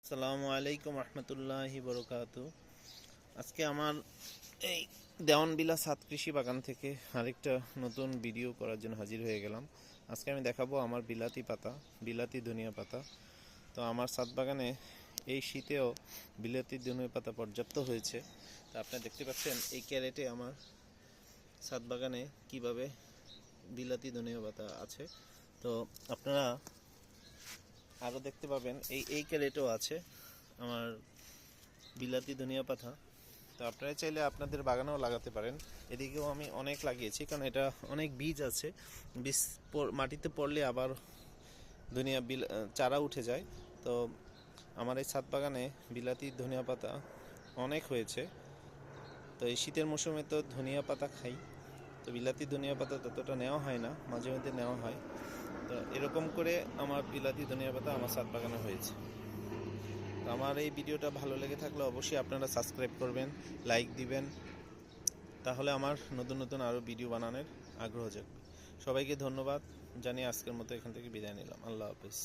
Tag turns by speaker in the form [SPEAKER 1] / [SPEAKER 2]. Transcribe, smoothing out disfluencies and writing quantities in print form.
[SPEAKER 1] আসসালামু আলাইকুম রহমতুল্লাহি বরকাতু। আজকে আমার এই দেওয়ানবিলা ছাদ কৃষি বাগান থেকে আরেকটা নতুন ভিডিও করার জন্য হাজির হয়ে গেলাম। আজকে আমি দেখাবো আমার বিলাতি ধনিয়া পাতা। তো আমার ছাদ বাগানে এই শীতেও বিলাতি ধনিয়া পাতা পর্যাপ্ত হয়েছে। তো আপনারা দেখতে পাচ্ছেন এই ক্যারেটে আমার ছাদ বাগানে কিভাবে বিলাতি ধনিয়া পাতা আছে। তো আপনারা আরও দেখতে পাবেন এই ক্যারেটেও আছে আমার বিলাতি ধনিয়া পাতা। তো আপনারা চাইলে আপনাদের বাগানেও লাগাতে পারেন। এদিকেও আমি অনেক লাগিয়েছি, কারণ এটা অনেক বীজ আছে। বীজ মাটিতে পড়লে আবার চারা উঠে যায়। তো আমার এই ছাদ বাগানে বিলাতি ধনিয়া পাতা অনেক হয়েছে। তো এই শীতের মৌসুমে তো ধনিয়া পাতা খাই, তো বিলাতি ধনিয়া পাতা ততটা নেওয়া হয় না, মাঝে মধ্যে নেওয়া হয়। তো এরকম করে আমার বিলাতি ধনিয়া পাতা আমার ছাদ বাগানে হয়েছে। তো আমার এই ভিডিওটা ভালো লেগে থাকলে অবশ্যই আপনারা সাবস্ক্রাইব করবেন, লাইক দিবেন, তাহলে আমার নতুন নতুন আরও ভিডিও বানানোর আগ্রহ জাগবে। সবাইকে ধন্যবাদ জানিয়ে আজকের মতো এখান থেকে বিদায় নিলাম। আল্লাহ হাফেজ।